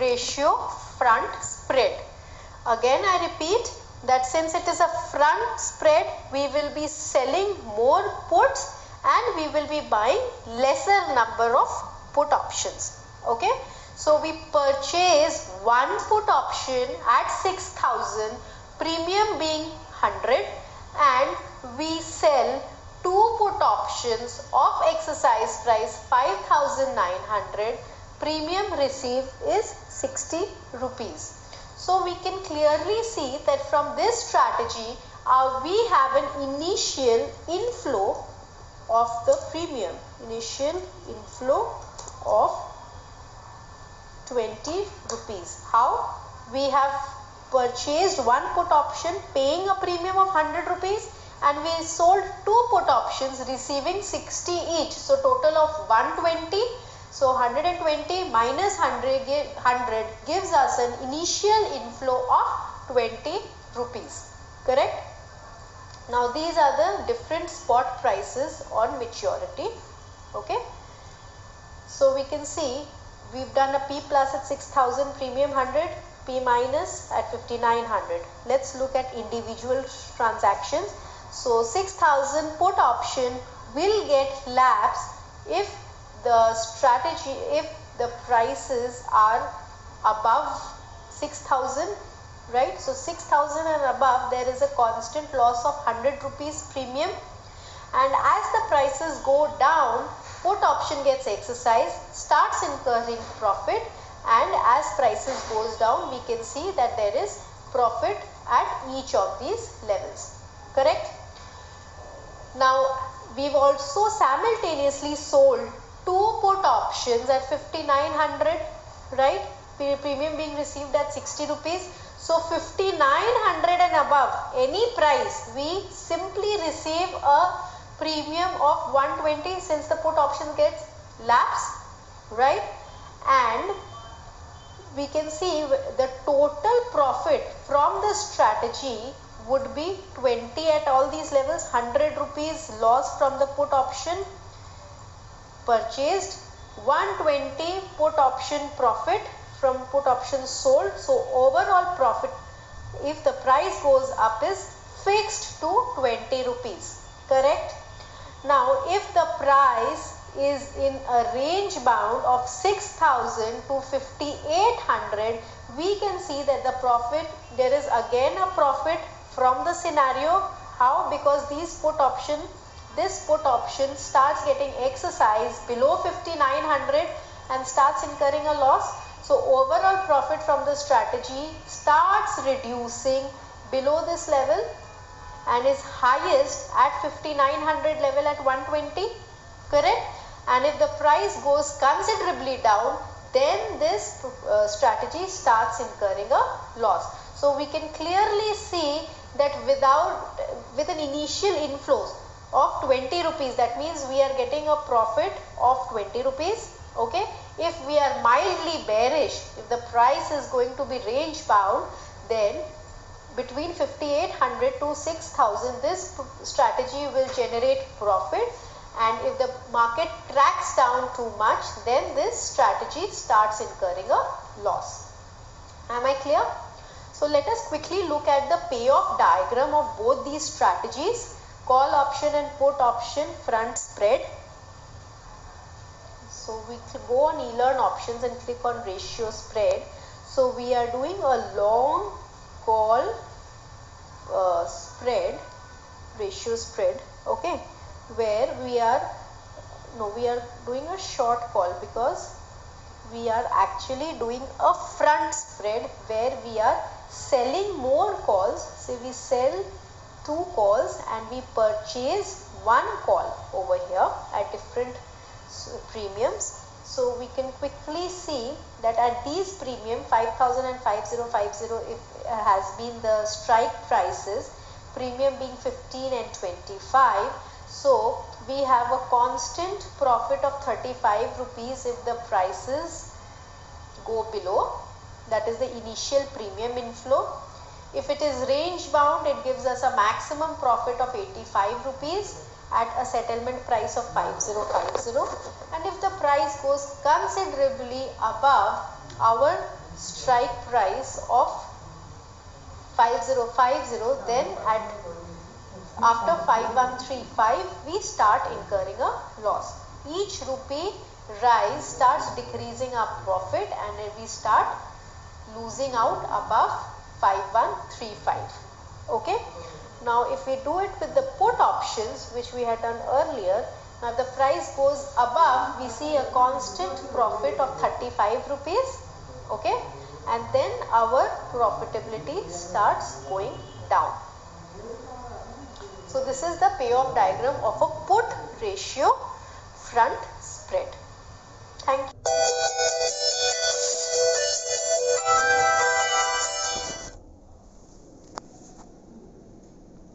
ratio front spread. Again I repeat that since it is a front spread, we will be selling more puts and we will be buying lesser number of put options. Okay, so we purchase one put option at 6,000, premium being 100, and we sell two put options of exercise price 5,900, premium received is 60 rupees. So we can clearly see that from this strategy we have an initial inflow of the premium, initial inflow of 20 rupees. How? We have purchased one put option paying a premium of 100 rupees and we sold two put options receiving 60 each. So total of 120. So 120 minus 100 gives us an initial inflow of 20 rupees. Correct? Now these are the different spot prices on maturity. Okay. So we can see we've done a P plus at 6,000, premium 100, P minus at 5,900. Let's look at individual transactions. So 6,000 put option will get lapse if the strategy, if the prices are above 6,000, right? So 6,000 and above, there is a constant loss of 100 rupees premium, and as the prices go down, put option gets exercised, starts incurring profit, and as prices goes down, we can see that there is profit at each of these levels. Correct? Now we've also simultaneously sold two put options at 5,900, right? Premium being received at 60 rupees. So 5,900 and above, any price, we simply receive a premium of 120 since the put option gets lapsed, right? And we can see the total profit from this strategy would be 20 at all these levels, 100 rupees loss from the put option purchased, 120 put option profit from put options sold. So overall profit, if the price goes up, is fixed to 20 rupees. Correct? Now if the price is in a range bound of 6,000 to 5,800, we can see that the profit, there is again a profit from the scenario. How? Because this put option starts getting exercised below 5,900 and starts incurring a loss. So overall profit from the strategy starts reducing below this level and is highest at 5,900 level at 120. Correct? And if the price goes considerably down, then this strategy starts incurring a loss. So we can clearly see that with an initial inflows of 20 rupees, that means we are getting a profit of 20 rupees. Okay. If we are mildly bearish, if the price is going to be range bound, then between 5,800 to 6,000, this strategy will generate profit, and if the market tracks down too much, then this strategy starts incurring a loss. Am I clear? So let us quickly look at the payoff diagram of both these strategies, call option and put option front spread. So we can go on eLearn options and click on ratio spread. So we are doing a long call spread, ratio spread, okay, where we are doing a short call because we are actually doing a front spread where we are selling more calls. So we sell two calls and we purchase one call over here at different premiums. So we can quickly see that at these premium 5,000 and 5,050, it has been the strike prices, premium being 15 and 25. So we have a constant profit of 35 rupees if the prices go below. That is the initial premium inflow. If it is range bound, it gives us a maximum profit of 85 rupees at a settlement price of 5,050. And if the price goes considerably above our strike price of 5050, then after 5135 we start incurring a loss. Each rupee rise starts decreasing our profit and we start losing out above 5135. Okay. Now if we do it with the put options, which we had done earlier, now the price goes above, we see a constant profit of 35 rupees. Okay. And then our profitability starts going down. So this is the payoff diagram of a put ratio front spread. Thank you.